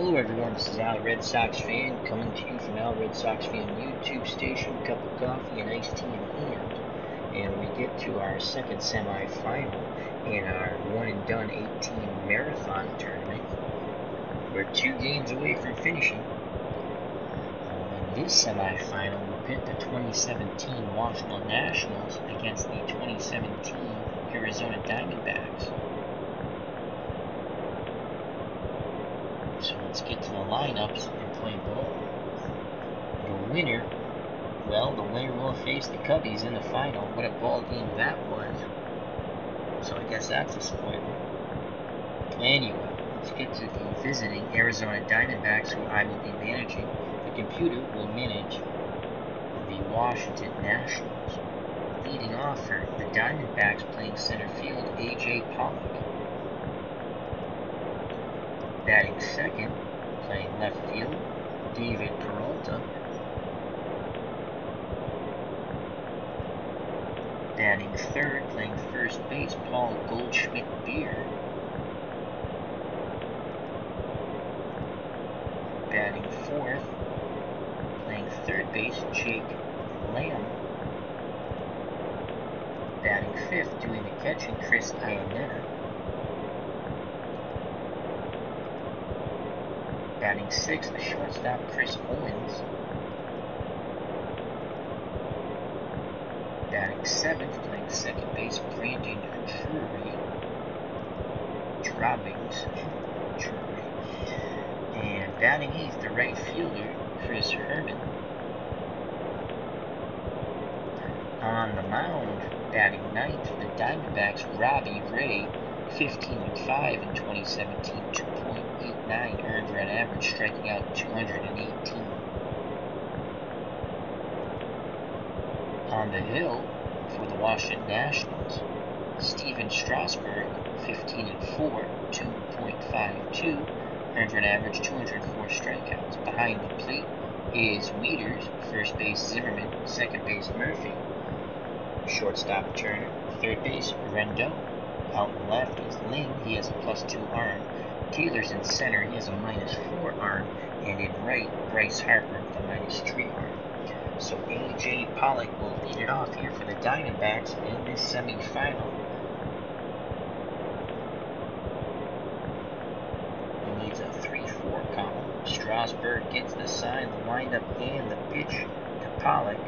Hello everyone, this is Al Red Sox Fan coming to you from Al Red Sox Fan YouTube station, cup of coffee and iced tea in hand. And we get to our second semifinal in our one and done 8-team marathon tournament. We're 2 games away from finishing. In this semifinal, we'll pit the 2017 Washington Nationals against the 2017 Arizona Diamondbacks. So let's get to the lineups and play ball. The winner will face the Cubbies in the final. What a ball game that was. So I guess that's a spoiler. Anyway, let's get to the visiting Arizona Diamondbacks, who I will be managing. The computer will manage the Washington Nationals. Leading off for the Diamondbacks, playing center field, A.J. Pollock. Batting second, playing left field, David Peralta. Batting third, playing first base, Paul Goldschmidt-Beer. Batting fourth, playing third base, Jake Lamb. Batting fifth, doing the catching, Chris Iannetta. Batting sixth, the shortstop, Chris Owens. Batting seventh, playing second base, Brandon Drobbings. Drury. And batting eighth, the right fielder, Chris Herman. On the mound, batting ninth for the Diamondbacks, Robbie Ray, 15-5 in 2017, 2.89 earned run average, striking out 218. On the hill for the Washington Nationals, Steven Strasburg, 15-4, 2.52 earned run average, 204 strikeouts. Behind the plate is Wieters, first base Zimmerman, second base Murphy. Shortstop Turner, third base Rendon. Out in left is Lynn, he has a +2 arm. Taylor's in center, he has a -4 arm. And in right, Bryce Harper with a -3 arm. So A.J. Pollock will lead it off here for the Diamondbacks in this semifinal. He needs a 3-4 column. Strasburg gets the sign, the windup, and the pitch to Pollock.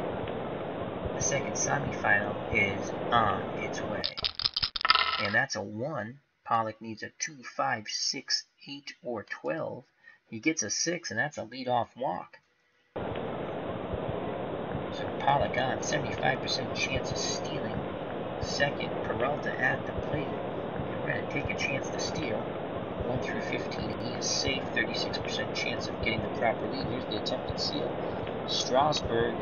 The second semifinal is on its way. And that's a 1. Pollock needs a 2, 5, 6, 8, or 12. He gets a 6, and that's a leadoff walk. So Pollock on, 75% chance of stealing. Second, Peralta at the plate. And we're going to take a chance to steal. 1 through 15, he is safe. 36% chance of getting the proper lead. Here's the attempted steal. Strasburg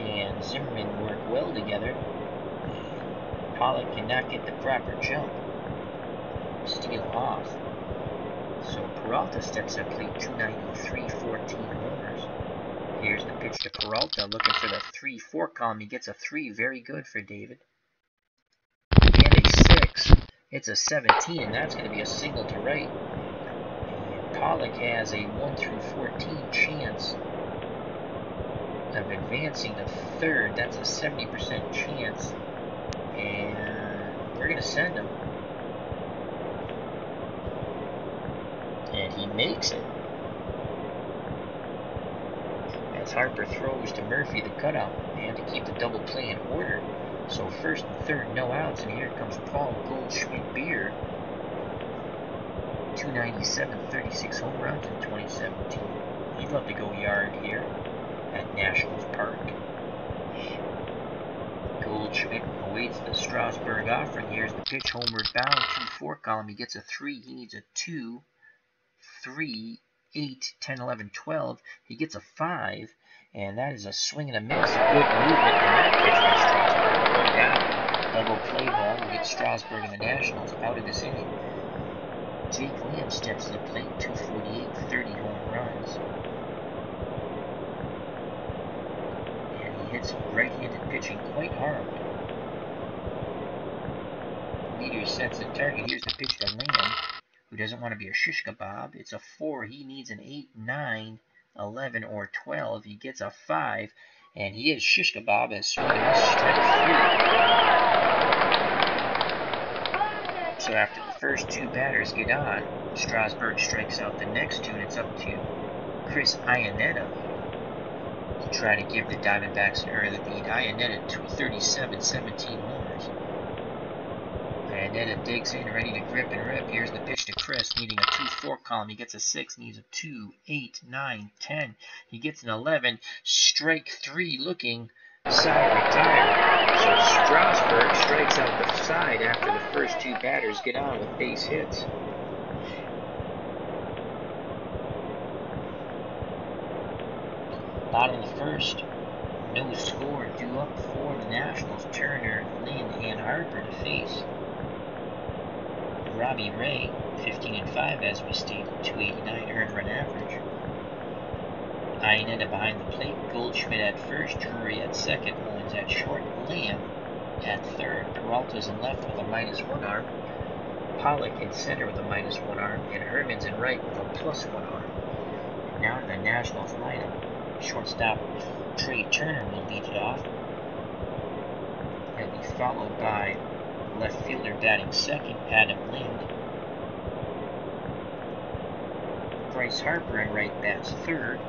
and Zimmerman work well together, and Pollock cannot get the proper jump. Steal off. So Peralta steps at plate, 293, 14 homers. Here's the pitch to Peralta, looking for the 3-4 column. He gets a 3, very good for David. And a 6. It's a 17, and that's going to be a single to right. And Pollock has a 1 through 14 chance of advancing to third. That's a 70% chance. And we're going to send him. And he makes it. As Harper throws to Murphy, the cutout man, to keep the double play in order. So first and third, no outs. And here comes Paul Goldschmidt-Beer. 297, 36 home runs in 2017. He'd love to go yard here at Nationals Park. Goldschmidt awaits the Strasburg offering. Here's the pitch, homeward bound, 2-4 column. He gets a 3. He needs a 2, 3, 8, 10, 11, 12. He gets a 5, and that is a swing and a miss. Good movement on that pitch by Strasburg. 1 down. Double play ball will get Strasburg and the Nationals out of this inning. Jake Lamb steps to the plate, 248, 30 home runs. And he hits right-handed pitching quite hard. Wieters sets the target. Here's the pitch to Lamb. who doesn't want to be a shish kebab. It's a 4. He needs an 8, 9, 11, or 12. He gets a 5, and he is shish kebab as swing and miss, strike 3. So after the first 2 batters get on, Strasburg strikes out the next 2, and it's up to Chris Iannetta to try to give the Diamondbacks an early lead. Iannetta, 237, 17 homers. Iannetta digs in, ready to grip and rip. Here's the pitch to Chris, needing a 2-4 column. He gets a 6, needs a 2, 8, 9, 10. He gets an 11. Strike 3 looking, side retired. So Strasburg strikes out the side after the first 2 batters get on with base hits. Bottom of the first, no score, due up for the Nationals. Turner, Lynn, and Harper to face Robbie Ray, 15-5 as we stated, 289 earned run average. Iannetta behind the plate, Goldschmidt at first, Drury at second, Owens at short, Lamb at third, Peralta's in left with a -1 arm, Pollock in center with a -1 arm, and Herman's in right with a +1 arm. And now to the Nationals lineup. Shortstop Trey Turner will lead it off. He'll be followed by left fielder batting second, Adam Lind. Bryce Harper in right bats third.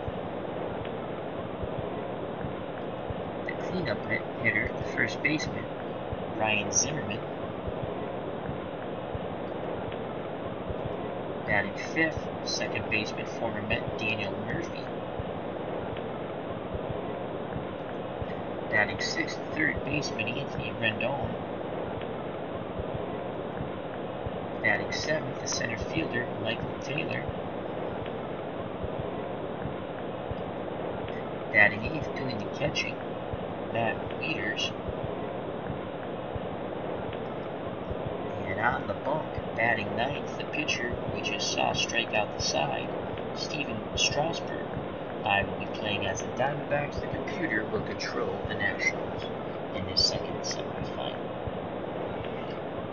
The cleanup hitter, the first baseman, Ryan Zimmerman. Batting fifth, second baseman, former Met Daniel Murphy. Batting sixth, third baseman, Anthony Rendon. Batting seventh, the center fielder, Michael Taylor. Batting eighth, doing the catching, Matt Wieters. And on the bump, batting ninth, the pitcher who we just saw strike out the side, Steven Strasburg. I will be playing as the Diamondbacks. The computer will control the Nationals in this second semifinal.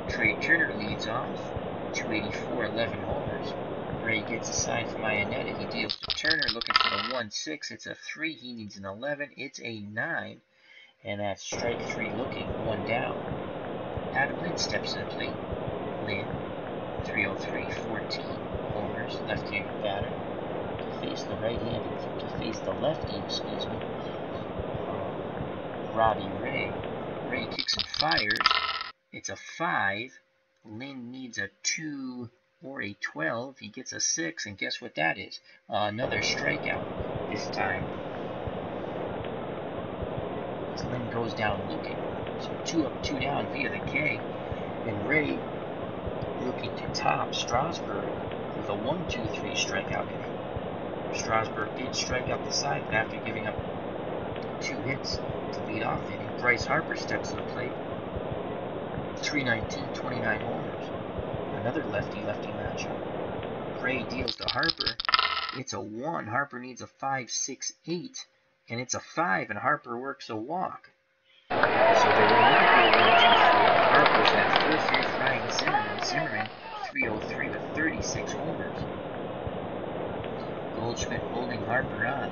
Trey Turner leads off, 284, 11 homers. Ray gets a sign from Iannetta. He deals to Turner, looking for the 1-6. It's a 3. He needs an 11. It's a 9. And that's strike 3 looking, 1 down. Adam Lynn steps to the plate. Lynn, 303, 14 homers, left-handed batter. To face the lefty, Robbie Ray. Ray kicks and fires. It's a 5. Lynn needs a 2 or a 12. He gets a 6, and guess what that is? Another strikeout. This time, as Lynn goes down looking. So 2 up, 2 down via the K. And Ray looking to top Strasburg with a 1-2-3 strikeout inning. Strasburg did strike out the side, but after giving up 2 hits to lead off the inning, Bryce Harper steps to the plate. 319, 29 homers. Another lefty-lefty matchup. Ray deals to Harper. It's a 1. Harper needs a 5, 6, 8. And it's a 5, and Harper works a walk. So there will not be a 1-2-3. Harper's at first. Here's Ryan Zimmerman. Zimmerman, 303 with 36 homers. Goldschmidt holding Harper on.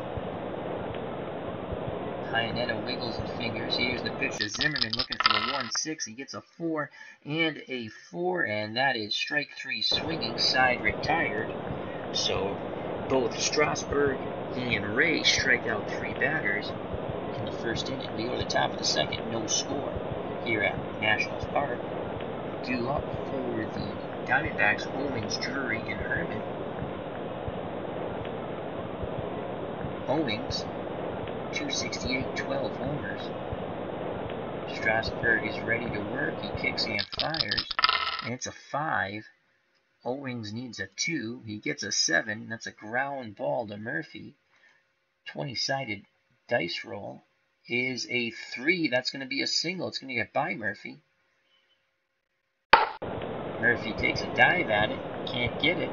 Iannetta wiggles the fingers. Here's the pitch to Zimmerman, looking for the 1-6. He gets a 4 and a 4, and that is strike 3 swinging, side retired. So both Strasburg and Ray strike out 3 batters in the first inning. We go to the top of the second, no score here at Nationals Park. Due up for the Diamondbacks, Owens, Drury, and Herman. Owens, 268, 12 homers. Strasburg is ready to work. He kicks and fires, and it's a 5. Owens needs a 2. He gets a 7. That's a ground ball to Murphy. 20-sided dice roll is a 3. That's going to be a single. It's going to get by Murphy. Murphy takes a dive at it. Can't get it.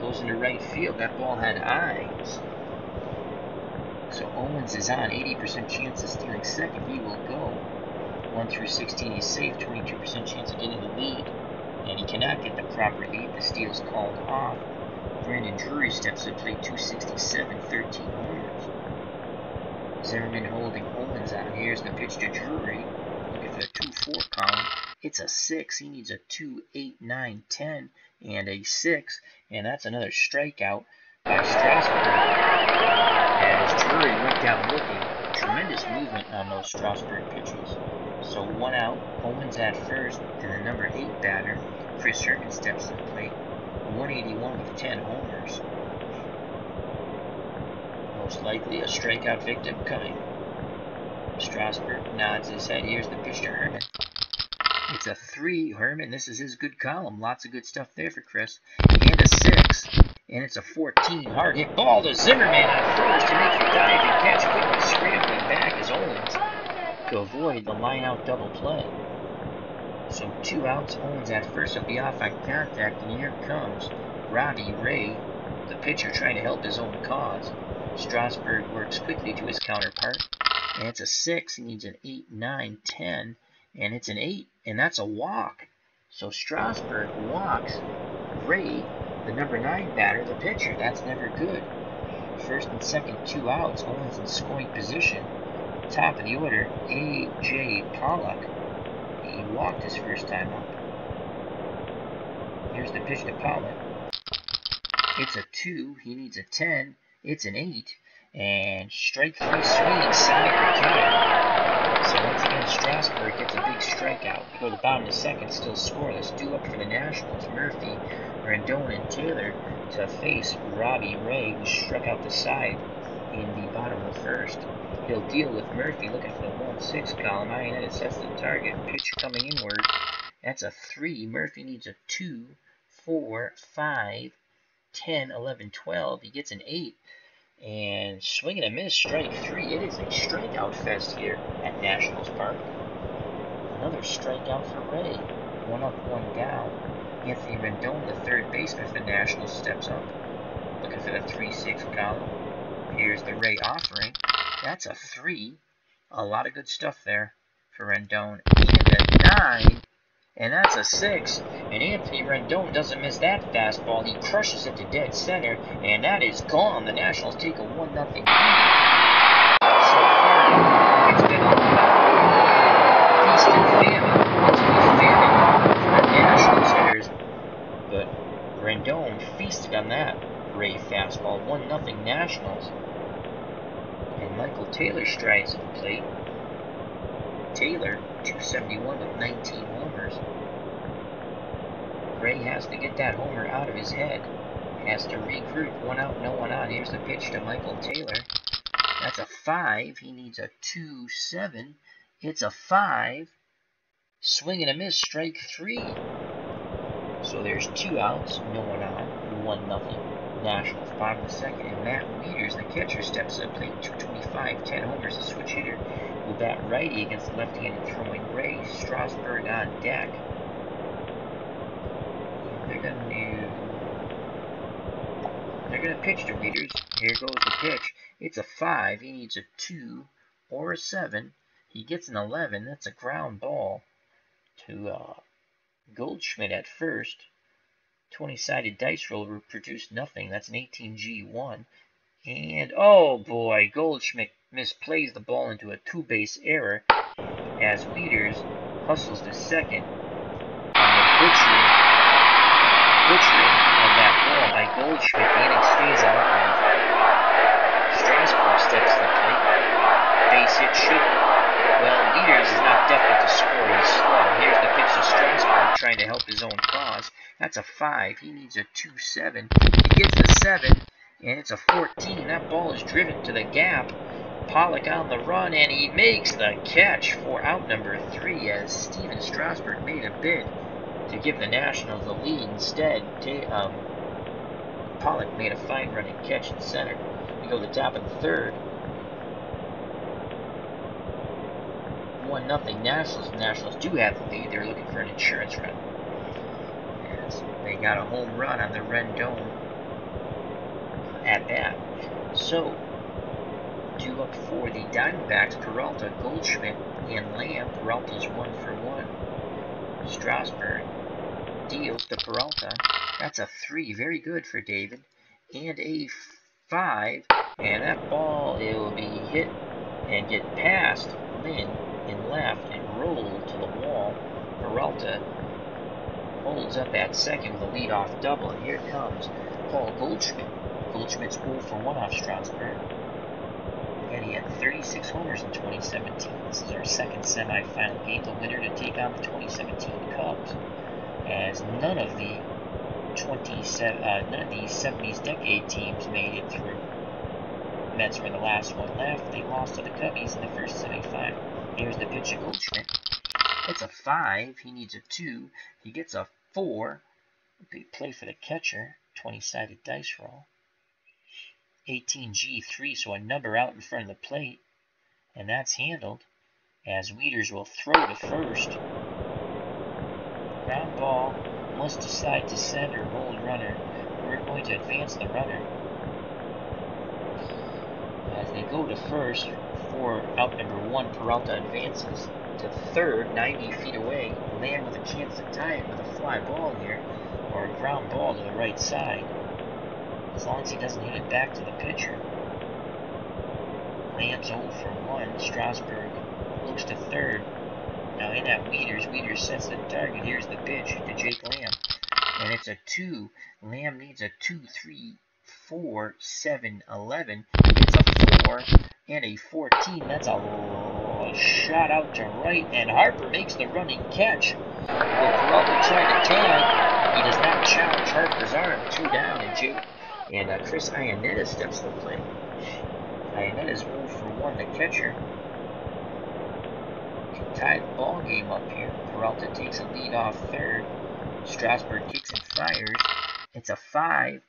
Goes into right field. That ball had eyes. So Owens is on. 80% chance of stealing second. He will go. 1 through 16, he's safe. 22% chance of getting the lead. and he cannot get the proper lead. The steal's called off. Brandon Drury steps to the plate, 267, 13 homers. Zimmerman holding Owens on. Here's the pitch to Drury, looking for the 2-4 column. It's a 6. He needs a 2, 8, 9, 10, and a 6. And that's another strikeout by Strasburg. As Drury went down looking, tremendous movement on those Strasburg pitches. So 1 out, Owens at first, and the number 8 batter, Chris Herman, steps to the plate, 181 with 10 homers. Most likely a strikeout victim coming. Strasburg nods his head. Here's the pitch to Herman. It's a 3. Herman, this is his good column. Lots of good stuff there for Chris. And a 6. And it's a 14. Hard hit ball to Zimmerman at first. He makes the diving catch, quickly scrambling back as Owens to avoid the line-out double play. So 2 outs. Owens at first. He'll be off on contact. And here comes Robbie Ray, the pitcher, trying to help his own cause. Strasburg works quickly to his counterpart. And it's a 6. He needs an 8, 9, 10. And it's an 8. And that's a walk. So Strasburg walks Ray, the number 9 batter, the pitcher. That's never good. First and second, 2 outs. Owens in scoring position. Top of the order, A.J. Pollock. He walked his first time up. Here's the pitch to Pollock. It's a 2. He needs a 10. It's an 8. And strike 3, swinging side, retired. So once again, Strasburg gets a big strikeout. We go to the bottom of the second, still scoreless. Due up for the Nationals, Murphy, Rendon, and Taylor to face Robbie Ray, who struck out the side in the bottom of the first. He'll deal with Murphy, looking for the 1-6 column. Ionetta sets the target. Pitch coming inward. That's a 3. Murphy needs a 2, 4, 5, 10, 11, 12. He gets an 8. And swing and a miss, strike 3. It is a strikeout fest here at Nationals Park. Another strikeout for Ray. 1 up, 1 down. Anthony Rendon, the third baseman for the Nationals, steps up, looking for the 3-6 column. Here's the Ray offering. That's a 3. A lot of good stuff there for Rendon. And a 9. And that's a 6. And Anthony Rendon doesn't miss that fastball. He crushes it to dead center, and that is gone. The Nationals take a 1-0 lead. So far, it's been a feast and famine. It's been famine for the Nationals hitters, but Rendon feasted on that Ray fastball. 1-0 Nationals. And Michael Taylor strides to the plate. Taylor, 271 with 19 homers. Ray has to get that homer out of his head. Has to regroup. 1 out, no one on. Here's the pitch to Michael Taylor. That's a 5. He needs a 2, 7. It's a 5. Swing and a miss, strike 3. So there's 2 outs, no one on. 1-0. Nationals, bottom of the second. And Matt Wieters, the catcher, steps to the plate. 225, 10 homers. The switch hitter will bat righty against the left-handed throwing Ray. Strasburg on deck. And they're going to pitch to Wieters. Here goes the pitch. It's a 5. He needs a 2 or a 7. He gets an 11. That's a ground ball to Goldschmidt at first. 20-sided dice roll will produce nothing. That's an 18G1. And, oh boy, Goldschmidt misplays the ball into a 2-base error as Wieters hustles to second on the butchering of that ball by Goldschmidt. The inning stays alive. Strasburg steps to the plate. Base hit should. Well, Wieters is not desperate to score. He's slow. Here's the pitch to Strasburg, trying to help his own cause. That's a 5. He needs a 2-7. He gets the 7, and it's a 14. That ball is driven to the gap. Pollock on the run, and he makes the catch for out number 3 as Steven Strasburg made a bid to give the Nationals the lead. Instead, Pollock made a fine running catch at center. We go to the top of the third. 1-0 Nationals. The Nationals do have the lead. They're looking for an insurance run, as they got a home run on the Rendon at bat. So, due up for the Diamondbacks, Peralta, Goldschmidt, and Lamb. Peralta's 1 for 1. Strasburg deals to Peralta. That's a 3, very good for David. And a 5, and that ball, it will be hit and get past Lynn in left and roll to the wall. Peralta holds up at second with a leadoff double, and here comes Paul Goldschmidt. Goldschmidt's 0 for 1 off Strasburg. Again, he had 36 homers in 2017. This is our second semifinal game. The winner to take on the 2017 Cubs, as none of the 70s decade teams made it through. Mets were the last one left. They lost to the Cubbies in the first semifinal. Here's the pitch to Goldschmidt. It's a 5. He needs a 2. He gets a 4. Big play for the catcher. 20-sided dice roll. 18G3, so a number out in front of the plate. And that's handled, as Wieters will throw to first. Ground ball, must decide to send or hold runner. We're going to advance the runner. As they go to first for out number 1, Peralta advances to third, 90 feet away. Lamb with a chance to tie it with a fly ball here, or a ground ball to the right side, as long as he doesn't hit it back to the pitcher. Lamb's 0 for 1. Strasburg looks to third. Now in at Wieters. Wieters sets the target. Here's the pitch to Jake Lamb. And it's a 2. Lamb needs a 2, 3, 4, 7, 11. It's a 4 and a 14. That's a shot out to right. And Harper makes the running catch. Will Peralta try to tag? He does not challenge Harper's arm. 2 down. And Chris Iannetta steps to the plate. Iannetta's 0 for 1, the catcher. Can tie the ball game up here. Peralta takes a lead off third. Strasburg kicks and fires. It's a 5.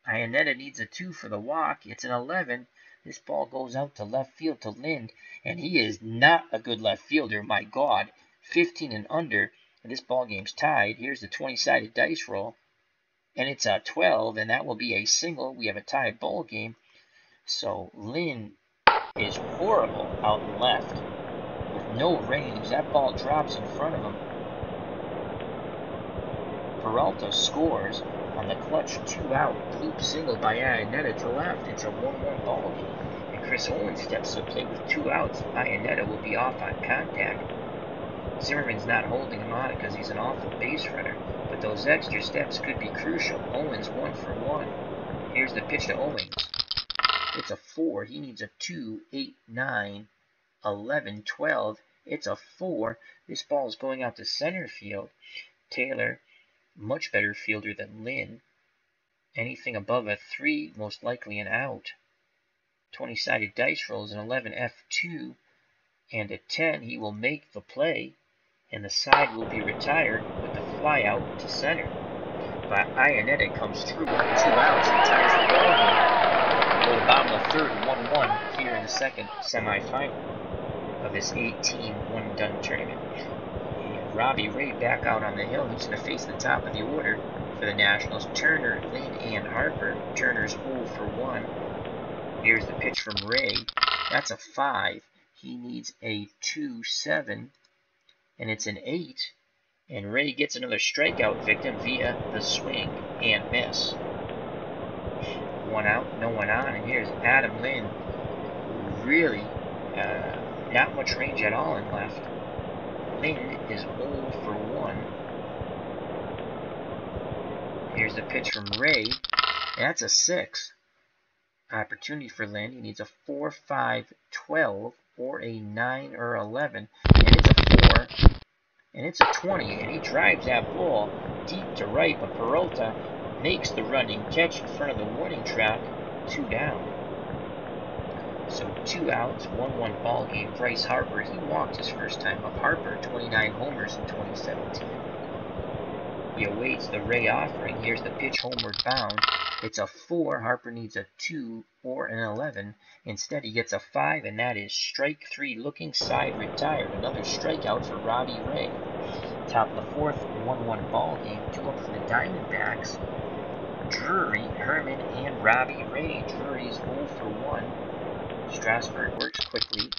Iannetta needs a 2 for the walk. It's an 11. This ball goes out to left field to Lind, and he is not a good left fielder. My God, 15 and under, and this ball game's tied. Here's the 20-sided dice roll, and it's a 12, and that will be a single. We have a tied ball game. So Lind is horrible out and left with no range. That ball drops in front of him. Peralta scores on the clutch 2-out bloop single by Iannetta to left. It's a 1-1 ball game, and Chris Owens steps to the plate with 2 outs. Iannetta will be off on contact. Zimmerman's not holding him on because he's an awful base runner, but those extra steps could be crucial. Owens 1 for 1. Here's the pitch to Owens. It's a 4. He needs a 2, 8, 9, 11, 12. It's a 4. This ball is going out to center field. Taylor, much better fielder than Lynn. Anything above a 3, most likely an out. 20-sided dice rolls an 11 F2 and a 10. He will make the play, and the side will be retired with the fly out to center. But Iannetta comes through on 2 outs and ties the ball game. We'll go to bottom of the third, 1-1 here in the second semifinal of this 8-team one-and-done tournament. And Robbie Ray back out on the hill. He's going to face the top of the order for the Nationals. Turner, Lynn, and Harper. Turner's 0 for 1. Here's the pitch from Ray. That's a 5. He needs a 2, 7, and it's an 8. And Ray gets another strikeout victim via the swing and miss. 1 out, no one on. And here's Adam Lynn. Really not much range at all in left. Lind is 0 for 1. Here's the pitch from Ray. That's a 6. Opportunity for Lind. He needs a 4, 5, 12, or a 9 or 11. And it's a 4. And it's a 20. And he drives that ball deep to right. But Peralta makes the running catch in front of the warning track. 2 down. So 2 outs, 1-1 ball game. Bryce Harper, he walked his first time up. Harper, 29 homers in 2017. He awaits the Ray offering. Here's the pitch, homeward bound. It's a 4. Harper needs a 2 or an 11. Instead, he gets a 5, and that is strike 3. Looking side retired. Another strikeout for Robbie Ray. Top of the fourth, 1-1 ball game. 2 up for the Diamondbacks. Drury, Herman, and Robbie Ray. Drury's 0 for 1. Strasburg works quickly.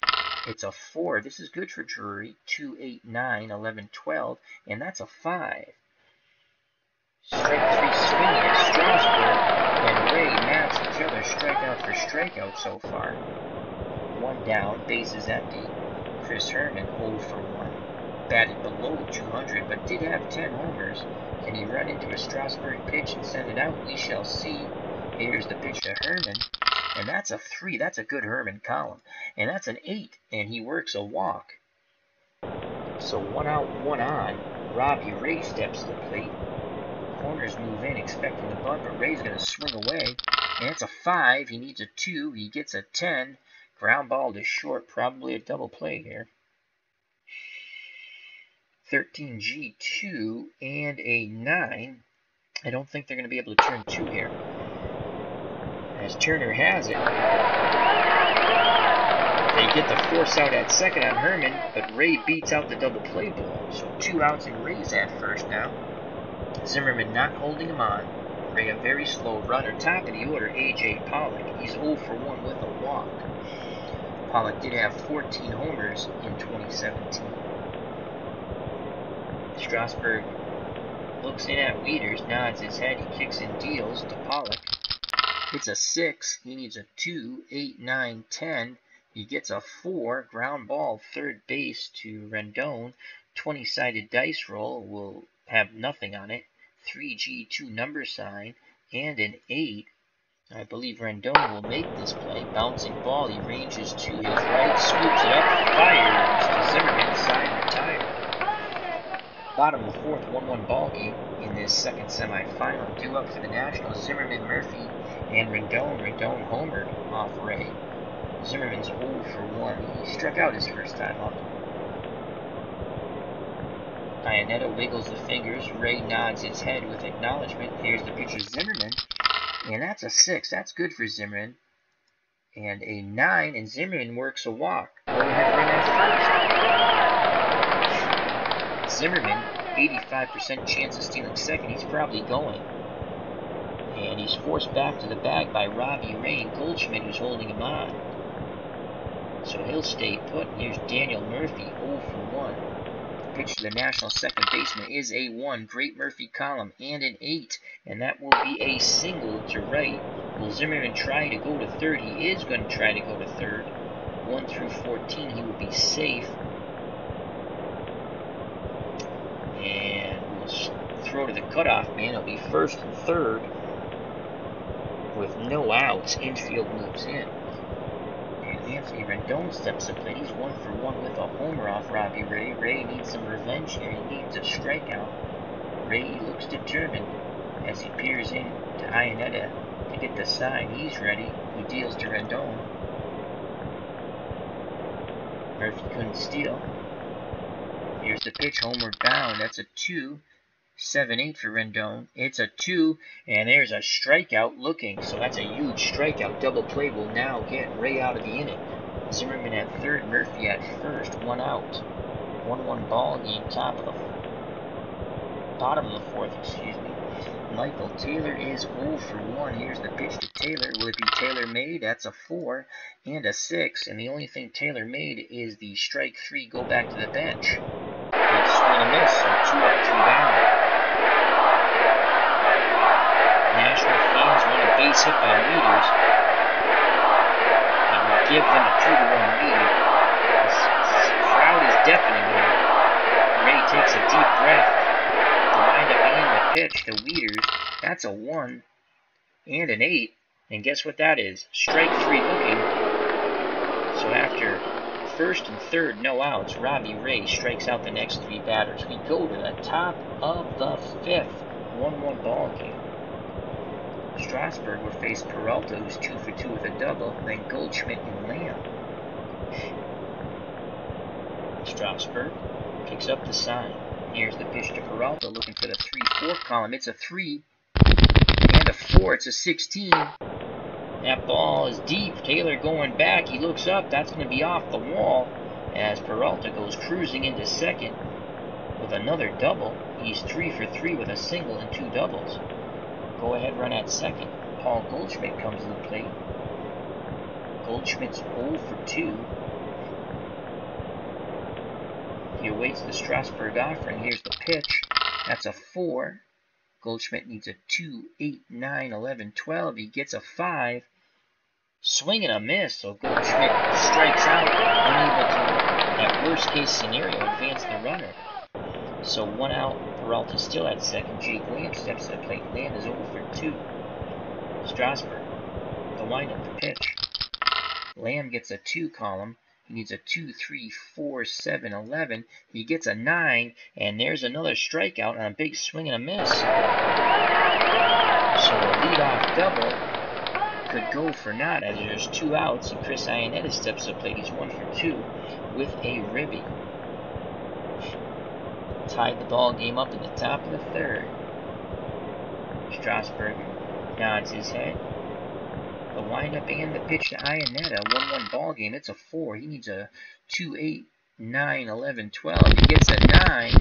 It's a 4. This is good for Drury. 2, 8, 9, 11, 12, and that's a 5. Strike three swinging at Strasburg, and Ray match each other strikeout for strikeout so far. One down, bases empty. Chris Herman 0 for 1. Batted below 200, but did have 10 homers. Can he run into a Strasburg pitch and send it out? We shall see. Here's the pitch to Herman, and that's a 3. That's a good Herman column. And that's an 8, and he works a walk. So 1 out, 1 on. Robbie Ray steps to the plate. Corners move in expecting the bunt, but Ray's going to swing away. And it's a 5. He needs a 2. He gets a 10. Ground ball to short. Probably a double play here. 13G2 and a 9. I don't think they're going to be able to turn 2 here. As Turner has it, they get the force out at second on Herman, but Ray beats out the double play ball. So 2 outs and Ray's at first now. Zimmerman not holding him on. Ray a very slow runner. Top of the order, A.J. Pollock. He's 0 for 1 with a walk. Pollock did have 14 homers in 2017. Strasburg looks in at Wieters, nods his head. He kicks and deals to Pollock. It's a 6. He needs a 2, 8, 9, 10. He gets a 4. Ground ball, third base to Rendon. 20-sided dice roll will have nothing on it. 3G2 number sign, and an 8. I believe Rendon will make this play. Bouncing ball, he ranges to his right, scoops it up, fires to Zimmerman, side retired. Bottom of the fourth, 1-1 ball game in this second semifinal. Due up for the Nationals, Zimmerman, Murphy, and Rendon. Rendon homered off Ray. Zimmerman's 0 for 1. He struck out his first time up. Iannetta wiggles the fingers. Ray nods his head with acknowledgement. Here's the pitcher, Zimmerman. And that's a 6. That's good for Zimmerman. And a 9, and Zimmerman works a walk. Go ahead, run at first. Zimmerman, 85% chance of stealing second. He's probably going. And he's forced back to the bag by Robbie Ray and Goldschmidt, who's holding him on. So he'll stay put. And here's Daniel Murphy, 0 for 1. The pitch to the National second baseman is a 1. Great Murphy column and an 8. And that will be a single to right. Will Zimmerman try to go to third? He is going to try to go to third. 1 through 14, he will be safe. And we'll throw to the cutoff man. It'll be first and third with no outs. Infield moves in. And Anthony Rendon steps to plate. He's 1 for 1 with a homer off Robbie Ray. Ray needs some revenge here. He needs a strikeout. Ray looks determined as he peers in to Iannetta to get the sign. He's ready. He deals to Rendon. Murphy couldn't steal. Here's the pitch, homeward bound. That's a 2. 7-8 for Rendon. It's a 2, and there's a strikeout looking. So that's a huge strikeout. Double play will now get Ray out of the inning. Zimmerman at third, Murphy at first. 1 out. 1-1 ball game. Bottom of the fourth, Michael Taylor is 0 for 1. Here's the pitch to Taylor. Will it be Taylor made? That's a 4 and a 6. And the only thing Taylor made is the strike 3, go back to the bench. Big swing and a miss, so 2 up, 2 down. National fans want a base hit by Wieters. It will give them a 2-1 lead. This crowd is deafening here. Ray takes a deep breath. The windup and the pitch to Wieters. That's a 1 and an 8. And guess what that is? Strike 3 looking. So after first and third, no outs, Robbie Ray strikes out the next 3 batters. We go to the top of the fifth. 1-1 ball game. Strasburg will face Peralta, who's 2 for 2 with a double, then Goldschmidt and Lamb. Strasburg picks up the sign. Here's the pitch to Peralta, looking for the 3-4 column. It's a 3 and a 4. It's a 16. That ball is deep. Taylor going back. He looks up. That's going to be off the wall as Peralta goes cruising into second with another double. He's 3 for 3 with a single and 2 doubles. Go ahead run at second. Paul Goldschmidt comes to the plate. Goldschmidt's 0 for 2. He awaits the Strasburg offering. Here's the pitch. That's a 4 Goldschmidt needs a 2, 8, 9, 11, 12. He gets a 5. Swing and a miss, so Goldschmidt strikes out, unable to, at worst case scenario, advance the runner. So 1 out, Peralta still at second. Jake Lamb steps to the plate. Lamb is 0 for 2. Strasburg, the windup, the pitch. Lamb gets a 2 column. He needs a 2, 3, 4, 7, 11. He gets a 9, and there's another strikeout on a big swing and a miss. So a leadoff double could go for naught as there's 2 outs, and Chris Iannetta steps to the plate. He's 1 for 2 with a ribby. Tied the ball game up in the top of the third. Strasburger nods his head. The windup and the pitch to Iannetta. 1-1 ball game. It's a 4. He needs a 2, 8, 9, 11, 12. He gets a 9.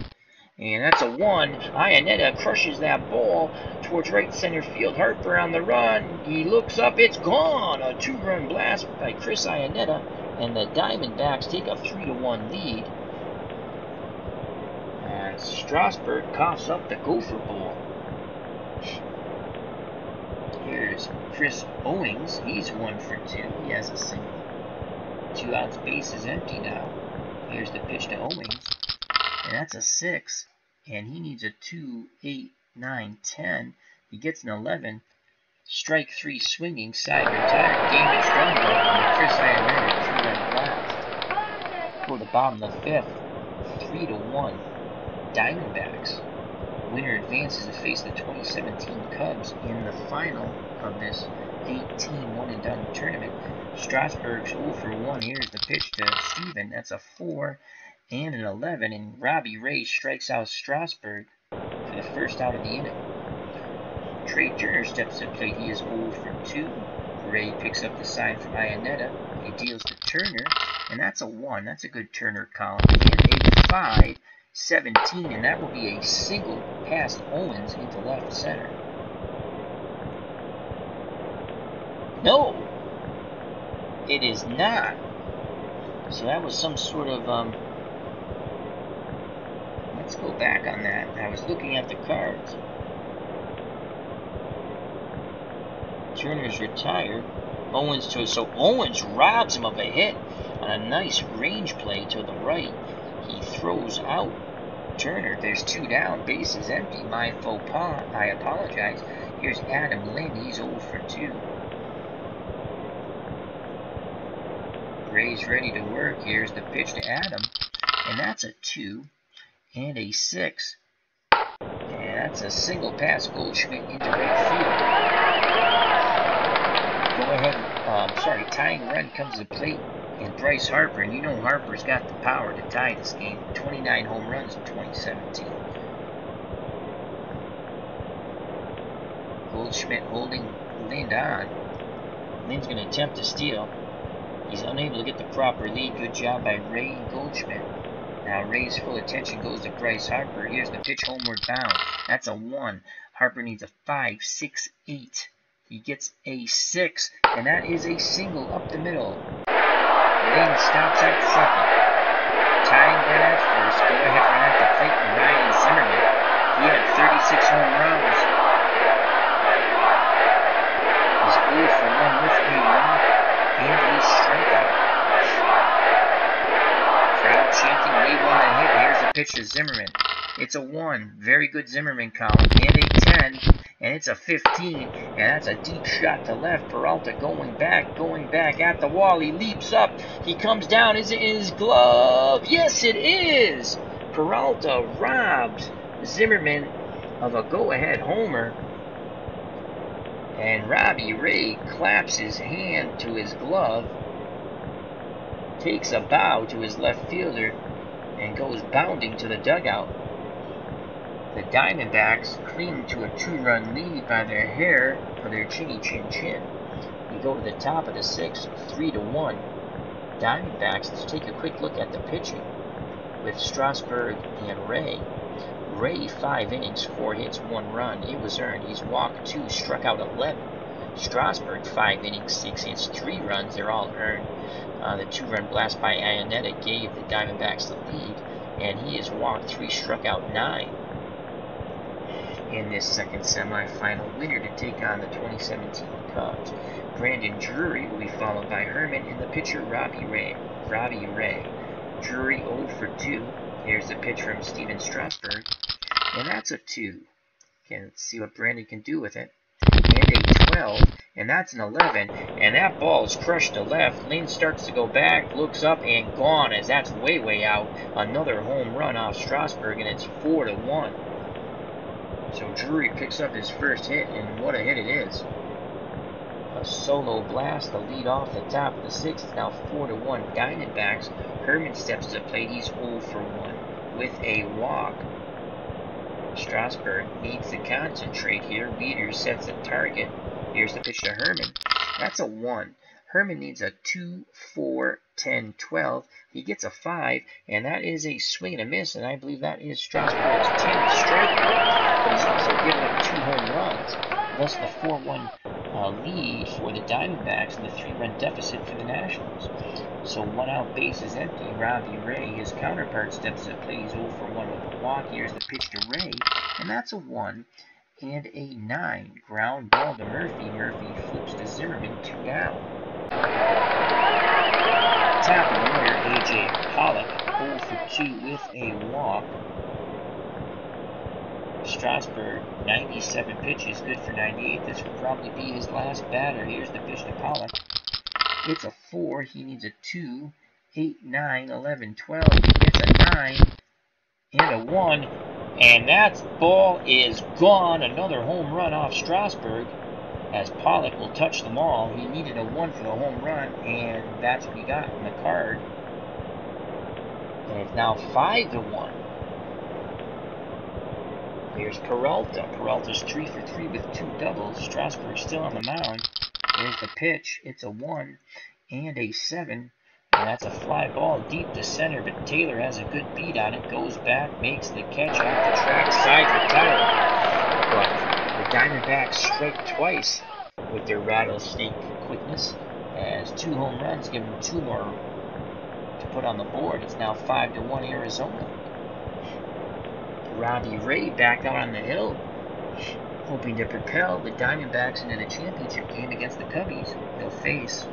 And that's a 1. Iannetta crushes that ball towards right center field. Harper on the run. He looks up. It's gone. A 2-run blast by Chris Iannetta. And the Diamondbacks take a 3-1 lead. As Strasburg coughs up the Gopher Bowl. Here's Chris Owings. He's 1 for 2. He has a single. 2 outs, base is empty now. Here's the pitch to Owings. And that's a 6. And he needs a 2, 8, 9, 10. He gets an 11. Strike 3 swinging, side retired. Damage done, though, on the Chris Iannetta 2-run blast. Go to the bottom of the 5th. 3-1. Diamondbacks. Winner advances to face the 2017 Cubs in the final of this 8-team one-and-done tournament. Strasburg's 0 for 1. Here's the pitch to Steven. That's a 4 and an 11. And Robbie Ray strikes out Strasburg for the first out of the inning. Trey Turner steps to the plate. He is 0 for 2. Ray picks up the sign from Iannetta. He deals to Turner. And that's a 1. That's a good Turner column. And a 5. 17, and that will be a single past Owens into left center. No, it is not. So that was some sort of, let's go back on that. I was looking at the cards. Turner's retired. So Owens robs him of a hit on a nice range play to the right. He throws out Turner. There's 2 down. Base is empty. My faux pas. I apologize. Here's Adam Lynn. He's 0 for 2. Ray's ready to work. Here's the pitch to Adam. And that's a 2 and a 6. And that's a single pass Goldschmidt into right field. Go ahead. Tying run comes to the plate. And Bryce Harper, and you know Harper's got the power to tie this game. 29 home runs in 2017. Goldschmidt holding Lind on. Lind's going to attempt to steal. He's unable to get the proper lead. Good job by Ray and Goldschmidt. Now Ray's full attention goes to Bryce Harper. Here's the pitch, homeward bound. That's a 1. Harper needs a 5, 6, 8. He gets a 6, and that is a single up the middle. Lane stops at second. Tying run at first. Go-ahead run at the plate from Ryan Zimmerman. He had 36 home runs. He's 0 for 1 with a walk and a strikeout. Crowd chanting, we want a hit. Here's the pitch to Zimmerman. It's a 1. Very good Zimmerman column. And a 10. And it's a 15. And that's a deep shot to left. Peralta going back at the wall. He leaps up. He comes down. Is it in his glove? Yes, it is. Peralta robs Zimmerman of a go-ahead homer. And Robbie Ray claps his hand to his glove, takes a bow to his left fielder, and goes bounding to the dugout. The Diamondbacks cling to a 2-run lead by their hair of their chinny chin chin. We go to the top of the 6th, 3-1. Diamondbacks, let's take a quick look at the pitching with Strasburg and Ray. Ray, 5 innings, 4 hits, 1 run. It was earned. He's walked 2, struck out 11. Strasburg, 5 innings, 6 hits, 3 runs. They're all earned. The 2-run blast by Iannetta gave the Diamondbacks the lead, and he has walked 3, struck out 9. in this second semifinal winner to take on the 2017 Cubs. Brandon Drury will be followed by Herman and the pitcher Robbie Ray. Drury 0 for 2. Here's the pitch from Steven Strasburg, and that's a 2. Okay, let's see what Brandon can do with it. And a 12, and that's an 11, and that ball is crushed to left. Lynn starts to go back, looks up, and gone, as that's way out. Another home run off Strasburg, and it's 4-1. So Drury picks up his first hit, and what a hit it is. A solo blast to lead off the top of the sixth. It's now 4-1 Diamondbacks. Herman steps to the plate. He's 0 for 1 with a walk. Strasburg needs to concentrate here. Wieters sets a target. Here's the pitch to Herman. That's a 1. Herman needs a 2, 4, 10, 12. He gets a 5, and that is a swing and a miss, and I believe that is Strasburg's 10th strikeout. But he's also given up 2 home runs, thus the 4-1 lead for the Diamondbacks and the 3-run deficit for the Nationals. So 1 out, base is empty. Robbie Ray, his counterpart, steps to the plate. He's 0 for 1 with a walk. Here's the pitch to Ray, and that's a 1 and a 9. Ground ball to Murphy. Murphy flips to Zimmerman, 2 down. Top of the order, A.J. Pollock, 0 for 2 with a walk. Strasburg, 97 pitches, good for 98. This will probably be his last batter. Here's the pitch to Pollock. It's a 4. He needs a 2, 8, 9, 11, 12. He gets a 9 and a 1. And that ball is gone. Another home run off Strasburg, as Pollock will touch them all. He needed a 1 for the home run, and that's what he got in the card. And it's now 5-1. Here's Peralta. Peralta's 3 for 3 with 2 doubles. Strasburg still on the mound. Here's the pitch. It's a 1 and a 7. And that's a fly ball deep to center, but Taylor has a good beat on it. Goes back, makes the catch at the track, side retired. But the Diamondbacks strike twice with their rattlesnake quickness, as 2 home runs give them 2 more to put on the board. It's now 5-1 Arizona. Robbie Ray back out on the hill, hoping to propel the Diamondbacks into the championship game against the Cubbies. He'll face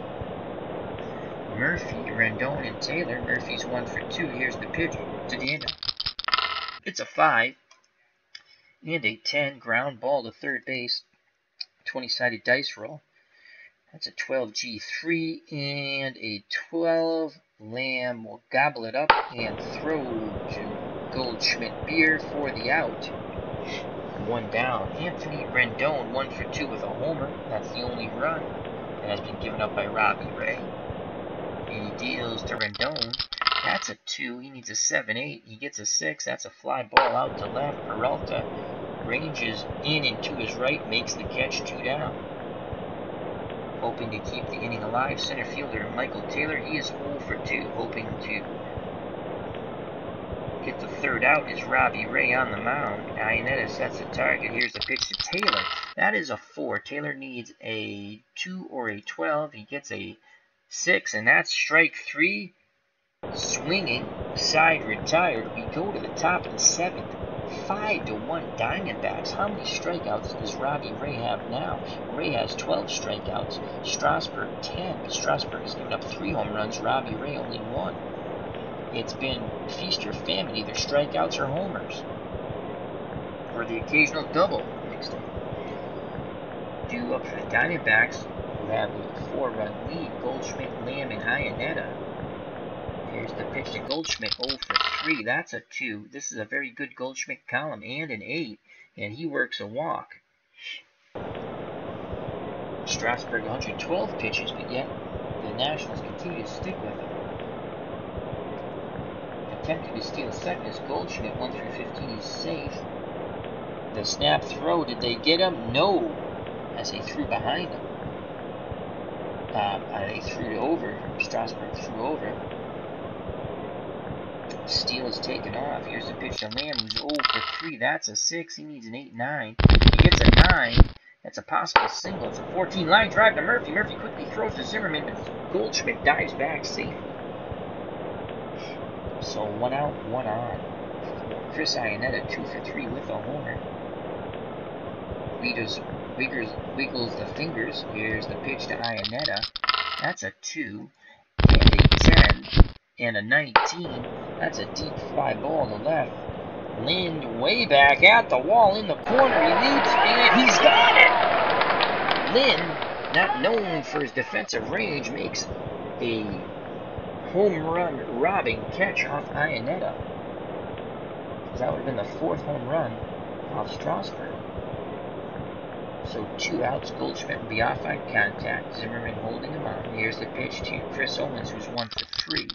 Murphy, Rendon, and Taylor. Murphy's 1 for 2. Here's the pitch to Daniel. It's a 5 and a 10. Ground ball to third base. 20-sided dice roll. That's a 12G3 and a 12. Lamb will gobble it up and throw to Goldschmidt Beer for the out. 1 down. Anthony Rendon, 1 for 2 with a homer. That's the only run that has been given up by Robbie Ray. He deals to Rendon. That's a 2. He needs a 7-8. He gets a 6. That's a fly ball out to left. Peralta ranges in and to his right, makes the catch, 2 down. Hoping to keep the inning alive, center fielder Michael Taylor. He is 0 for 2. Hoping to get the third out is Robbie Ray on the mound. Iannetta sets the target. Here's the pitch to Taylor. That is a 4. Taylor needs a 2 or a 12. He gets a 6, and that's strike 3. Swinging, side retired. We go to the top of the 7th. 5-1 Diamondbacks. How many strikeouts does Robbie Ray have now? Ray has 12 strikeouts. Strasburg 10, but Strasburg has given up 3 home runs. Robbie Ray only 1. It's been feast or famine, either strikeouts or homers, or the occasional double mixed in. Due up for the Diamondbacks, who have a 4-run lead, Goldschmidt, Lamb, and Iannetta. Here's the pitch to Goldschmidt, 0 for 3. That's a 2. This is a very good Goldschmidt column, and an 8, and he works a walk. Strasburg 112 pitches, but yet the Nationals continue to stick with him. Attempting to steal second is Goldschmidt, 1 through 15. He's safe. The snap throw, did they get him? No, as they threw behind him. They threw it over. Strasburg threw over. Steele is taken off. Here's the pitch to Lamb, who's 0 for 3. That's a 6. He needs an 8-9. He gets a 9. That's a possible single. It's a 14. Line drive to Murphy. Murphy quickly throws to Zimmerman, but Goldschmidt dives back safely. So 1 out, 1 on for Chris Iannetta, 2 for 3 with a homer. wiggles the fingers. Here's the pitch to Iannetta. That's a 2 and a 10 and a 19. That's a deep fly ball to left. Lind way back at the wall in the corner. He leaps and he's got it. Lind, not known for his defensive range, makes a home run robbing catch off Iannetta. That would have been the 4th home run off Strasburg. So 2 outs. Goldschmidt will be off on contact. Zimmerman holding him on. Here's the pitch to Chris Owens, who's 1 for 3.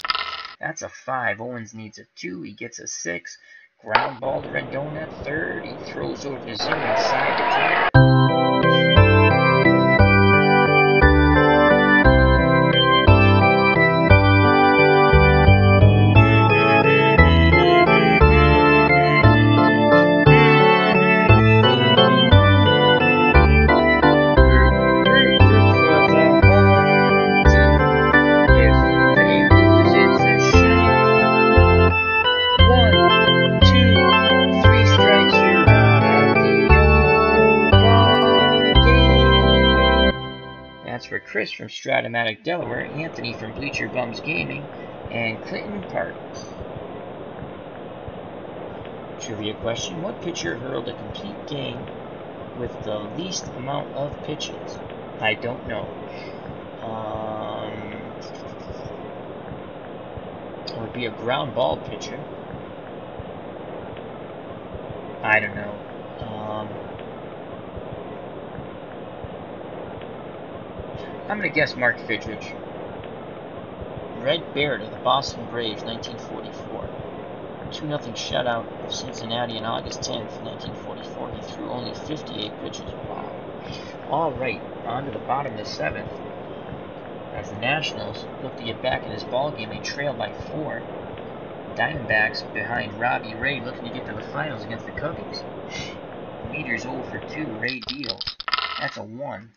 That's a 5. Owens needs a 2. He gets a 6. Ground ball to Rendon at third. He throws over to Zimmerman, side retired. For Chris from Strat-O-Matic, Delaware, Anthony from Bleacher Bums Gaming, and Clinton Parks. Trivia question: what pitcher hurled a complete game with the least amount of pitches? I don't know. It would be a ground ball pitcher. I don't know. I'm going to guess Mark Fidrich. Red Bear to the Boston Braves, 1944. 2-0 shutout of Cincinnati on August 10th, 1944. He threw only 58 pitches. Wow. All right, on to the bottom of the 7th. As the Nationals look to get back in this ball game, they trail by 4. Diamondbacks behind Robbie Ray looking to get to the finals against the Cubbies. Wieters 0 for 2. Ray deals. That's a 1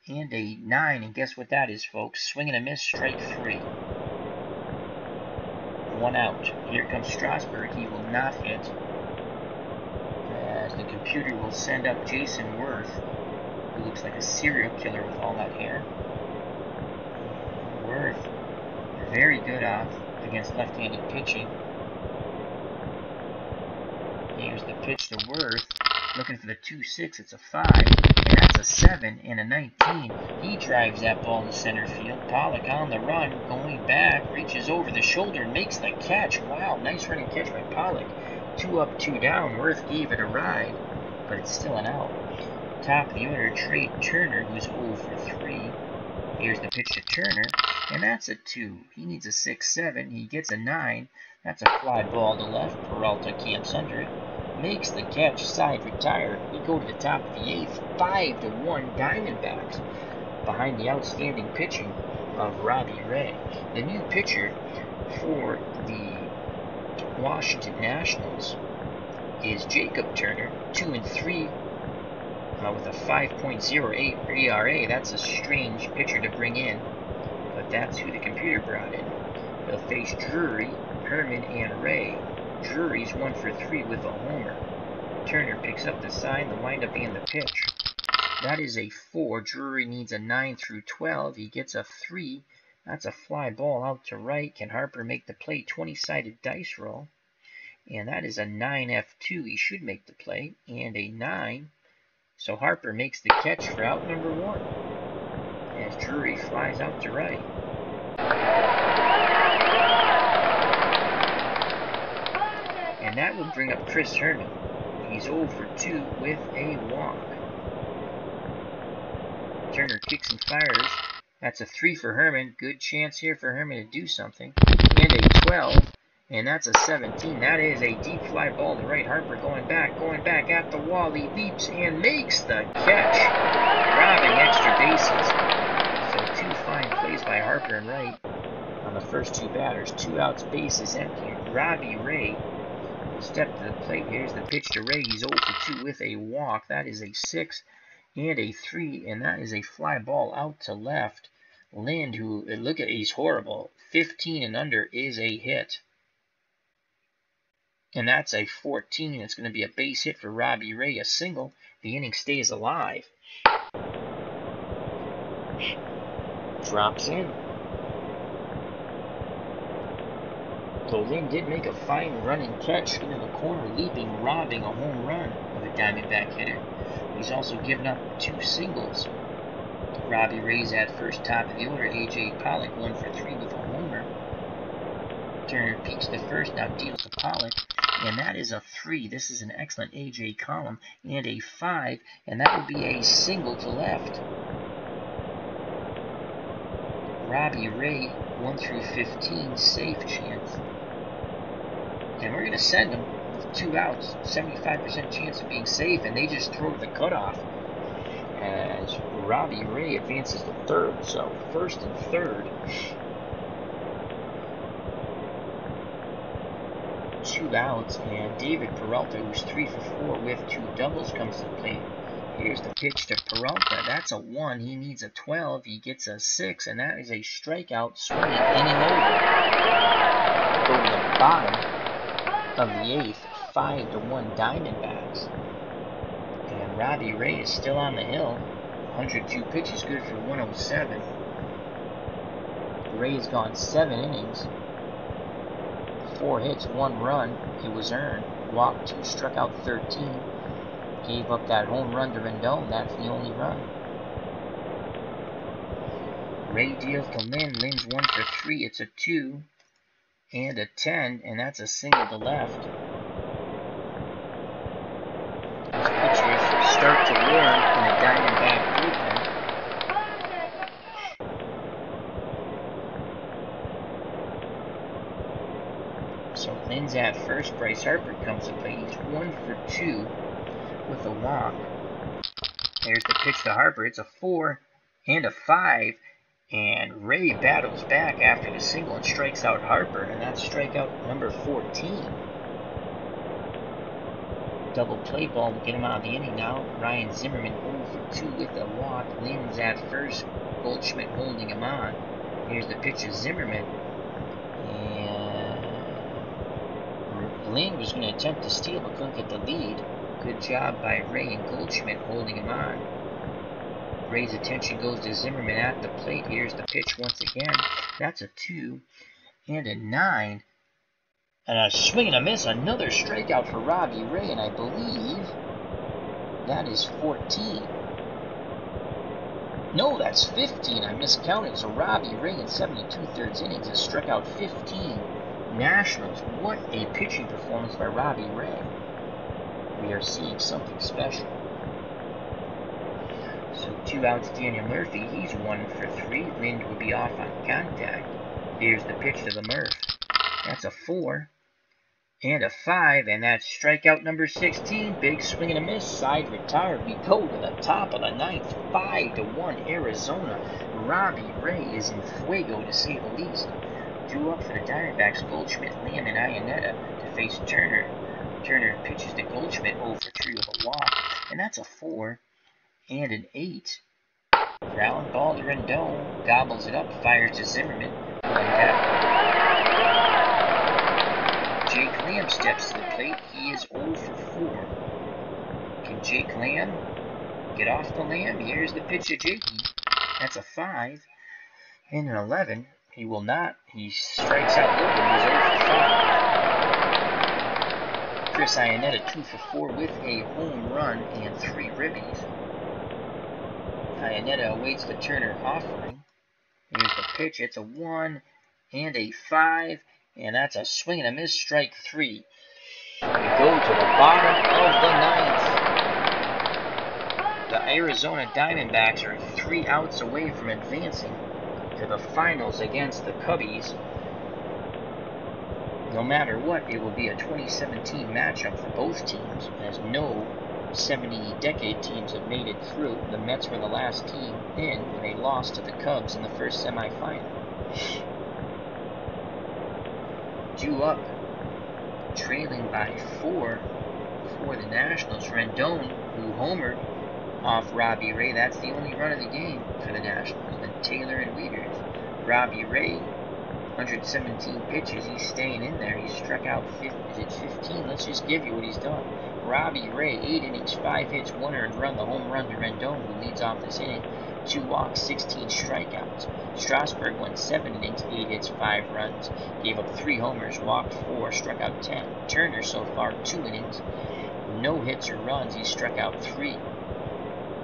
and a 9, and guess what that is, folks? Swing and a miss, strike 3. 1 out. Here comes Strasburg. He will not hit, as the computer will send up Jason Worth, who looks like a serial killer with all that hair. And Worth, very good off against left-handed pitching. Here's the pitch to Worth, looking for the 2-6. It's a 5, and that's a 7 and a 19. He drives that ball to center field. Pollock on the run, going back, reaches over the shoulder and makes the catch. Wow, nice running catch by Pollock. 2 up, 2 down. Worth gave it a ride, but it's still an out. Top of the order, Trey Turner, who's 0 for 3. Here's the pitch to Turner, and that's a 2. He needs a 6-7. He gets a 9. That's a fly ball to left. Peralta camps under it. Makes the catch, side retired. We go to the top of the 8th. 5-1 Diamondbacks behind the outstanding pitching of Robbie Ray. The new pitcher for the Washington Nationals is Jacob Turner, 2 3 with a 5.08 ERA. That's a strange pitcher to bring in, but that's who the computer brought in. He'll face Drury, Herman, and Ray. Drury's 1 for 3 with a homer. Turner picks up the sign, the windup, and the pitch. That is a 4. Drury needs a 9 through 12. He gets a 3. That's a fly ball out to right. Can Harper make the play? 20-sided dice roll. And that is a 9F2. He should make the play. And a 9. So Harper makes the catch for out number 1 as Drury flies out to right. And that would bring up Chris Herman. He's 0 for 2 with a walk. Turner kicks and fires. That's a 3 for Herman. Good chance here for Herman to do something. And a 12. And that's a 17. That is a deep fly ball to right. Harper going back at the wall. He leaps and makes the catch, robbing extra bases. So 2 fine plays by Harper and Wright on the first 2 batters. 2 outs, bases empty. Robbie Ray will step to the plate. Here's the pitch to Ray. He's 0 for 2 with a walk. That is a 6 and a 3, and that is a fly ball out to left. Lind, who, look at, he's horrible. 15 and under is a hit. And that's a 14. It's going to be a base hit for Robbie Ray, a single. The inning stays alive. Drops in. Though Lynn did make a fine running catch into the corner, leaping, robbing a home run of a Diamondback hitter. He's also given up 2 singles. Robbie Ray's at first, top of the order. A.J. Pollock 1 for 3 with a homer. Turner peeks to first, now deals to Pollock, and that is a 3. This is an excellent A.J. column, and a 5, and that will be a single to left. Robbie Ray 1 through 15, safe chance. And we're going to send him with 2 outs, 75% chance of being safe, and they just throw to the cutoff as Robbie Ray advances to third. So first and third, 2 outs, and David Peralta, who's 3 for 4 with 2 doubles, comes to the plate. Here's the pitch to Peralta. That's a 1. He needs a 12. He gets a 6, and that is a strikeout, swinging, inning over. Go to the bottom of the 8th, 5-1 Diamondbacks. And Robbie Ray is still on the hill. 102 pitches, good for 107. Ray has gone 7 innings, 4 hits, 1 run. It was earned. Walked 2, struck out 13. Gave up that home run to Rendon. That's the only run. Ray deals to Lynn. Lynn's 1 for 3. It's a 2 and a 10, and that's a single to left. As pitchers start to warm in the Diamondback bullpen. So Lynn's at first. Bryce Harper comes to plate. He's 1 for 2 with a walk. There's the pitch to Harper. It's a 4 and a 5. And Ray battles back after the single and strikes out Harper. And that's strikeout number 14. Double play ball will get him out of the inning now. Ryan Zimmerman 0 for 2 with a walk. Lynn's at first. Goldschmidt holding him on. Here's the pitch to Zimmerman. And Lynn was going to attempt to steal but couldn't get the lead. Good job by Ray and Goldschmidt holding him on. Ray's attention goes to Zimmerman at the plate. Here's the pitch once again. That's a 2 and a 9. And a swing and a miss. Another strikeout for Robbie Ray, and I believe that is 14. No, that's 15. I miscounted. So Robbie Ray in 7 2/3 innings has struck out 15 Nationals. What a pitching performance by Robbie Ray. We are seeing something special. So 2 outs, Daniel Murphy. He's 1 for 3. Lind will be off on contact. Here's the pitch to the Murph. That's a 4 and a 5, and that's strikeout number 16. Big swing and a miss. Side retired. We go to the top of the 9th. 5-1 Arizona. Robbie Ray is in fuego, to say the least. Due up for the Diamondbacks, Goldschmidt, Lamb, and Iannetta to face Turner. Turner pitches to Goldschmidt 0 for 3 with a walk, and that's a 4 and an 8. Ground ball to Rendon. Gobbles it up. Fires to Zimmerman. 1 down. Jake Lamb steps to the plate. He is 0 for 4. Can Jake Lamb get off the Lamb? Here's the pitch to Jakey. That's a 5 and an 11. He will not. He strikes out looking. He's 0 for 5. Chris Iannetta 2 for 4 with a home run and 3 ribbies. Iannetta awaits the Turner offering. Here's the pitch. It's a 1 and a 5, and that's a swing and a miss, strike 3. We go to the bottom of the 9th. The Arizona Diamondbacks are 3 outs away from advancing to the finals against the Cubbies. No matter what, it will be a 2017 matchup for both teams, as no 70-decade teams have made it through. The Mets were the last team in, and they lost to the Cubs in the first semifinal. Due up, trailing by 4 for the Nationals. Rendon, who homered off Robbie Ray. That's the only run of the game for the Nationals. Then Taylor and Wieters. Robbie Ray 117 pitches. He's staying in there. He struck out 15? Let's just give you what he's done. Robbie Ray, 8 innings, 5 hits, 1 earned run. The home run to Rendon, who leads off this inning. 2 walks, 16 strikeouts. Strasburg went 7 innings, 8 hits, 5 runs. Gave up 3 homers, walked 4, struck out 10. Turner so far, 2 innings, no hits or runs. He struck out 3.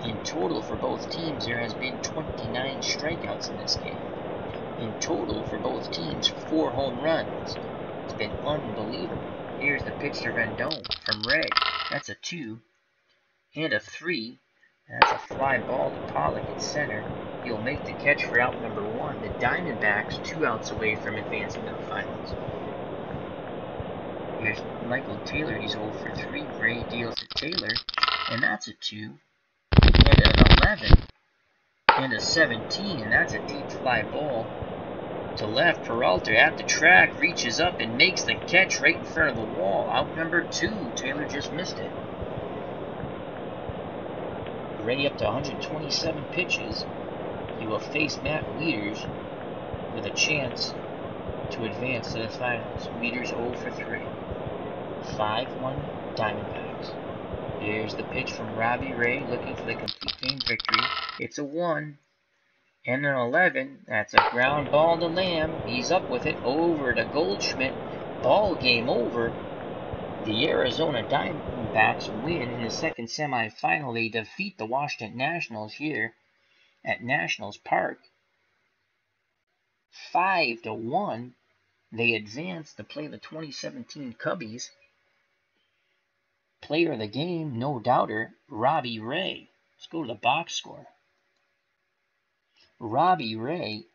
In total for both teams, there has been 29 strikeouts in this game. In total for both teams, 4 home runs. It's been unbelievable. Here's the pitch to Rendon from Ray. That's a 2 and a 3. That's a fly ball to Pollock in center. He'll make the catch for out number 1. The Diamondbacks 2 outs away from advancing to the finals. Here's Michael Taylor. He's 0 for 3. Ray deals to Taylor, and that's a 2 and an 11 and a 17. That's a deep fly ball to left. Peralta at the track reaches up and makes the catch right in front of the wall. Out number 2. Taylor just missed it. Ray up to 127 pitches. He will face Matt Wieters with a chance to advance to the finals. Wieters 0 for 3. 5-1 Diamondbacks. Here's the pitch from Robbie Ray looking for the complete game victory. It's a 1 and an 11. That's a ground ball to Lamb. He's up with it over to Goldschmidt. Ball game over. The Arizona Diamondbacks win in the second semifinal. They defeat the Washington Nationals here at Nationals Park 5-1. They advance to play the 2017 Cubbies. Player of the game, no doubter, Robbie Ray. Let's go to the box score. Robbie Ray,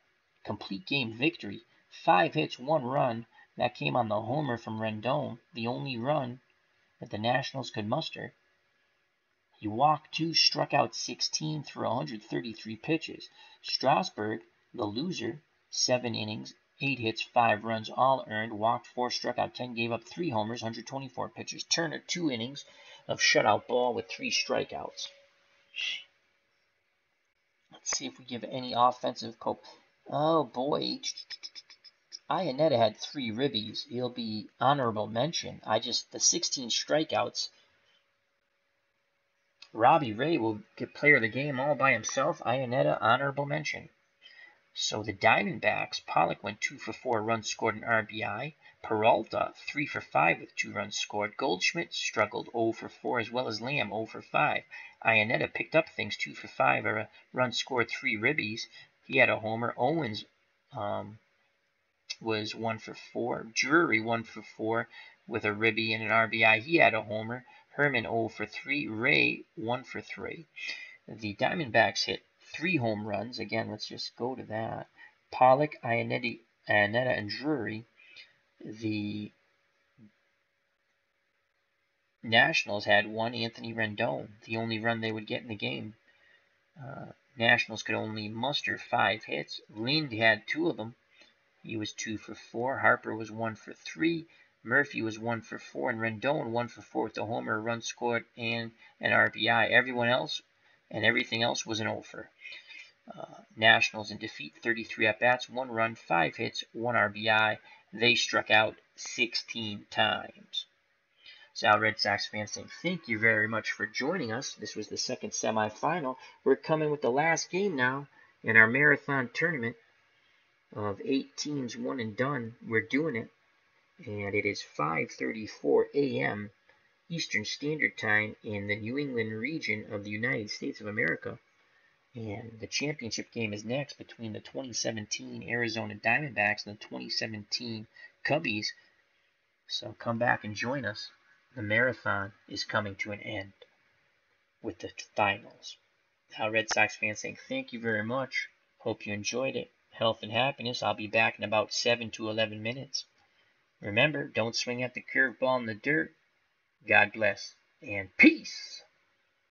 complete game victory. 5 hits, 1 run. That came on the homer from Rendon, the only run that the Nationals could muster. He walked 2, struck out 16 through 133 pitches. Strasburg, the loser, 7 innings, 8 hits, 5 runs, all earned, walked 4, struck out 10, gave up 3 homers, 124 pitches. Turner, 2 innings of shutout ball with 3 strikeouts. Let's see if we give any offensive cope. Oh boy. Iannetta had 3 ribbies. He'll be honorable mention. The 16 strikeouts. Robbie Ray will get player of the game all by himself. Iannetta, honorable mention. So the Diamondbacks, Pollock went 2 for 4, runs scored, an RBI. Peralta, 3 for 5 with 2 runs scored. Goldschmidt struggled, 0 for 4, as well as Lamb, 0 for 5. Iannetta picked up things, 2 for 5, a run scored, 3 ribbies. He had a homer. Owens was 1 for 4. Drury, 1 for 4 with a ribby and an RBI. He had a homer. Herman, 0 for 3. Ray, 1 for 3. The Diamondbacks hit 3 home runs. Again, let's just go to that. Pollock, Iannetta, and Drury. The Nationals had 1, Anthony Rendon, the only run they would get in the game. Nationals could only muster 5 hits. Lind had 2 of them. He was 2 for 4. Harper was 1 for 3. Murphy was 1 for 4. And Rendon 1 for 4 with a homer, a run scored, and an RBI. Everyone else and everything else was an offer. Nationals in defeat, 33 at-bats, 1 run, 5 hits, 1 RBI. They struck out 16 times. So Red Sox fans saying thank you very much for joining us. This was the second semifinal. We're coming with the last game now in our marathon tournament of 8 teams, 1 and done. We're doing it, and it is 5:34 a.m. Eastern Standard Time in the New England region of the United States of America. And the championship game is next between the 2017 Arizona Diamondbacks and the 2017 Cubbies. So come back and join us. The marathon is coming to an end with the finals. Now, Red Sox fans saying thank you very much. Hope you enjoyed it. Health and happiness. I'll be back in about 7 to 11 minutes. Remember, don't swing at the curveball in the dirt. God bless and peace.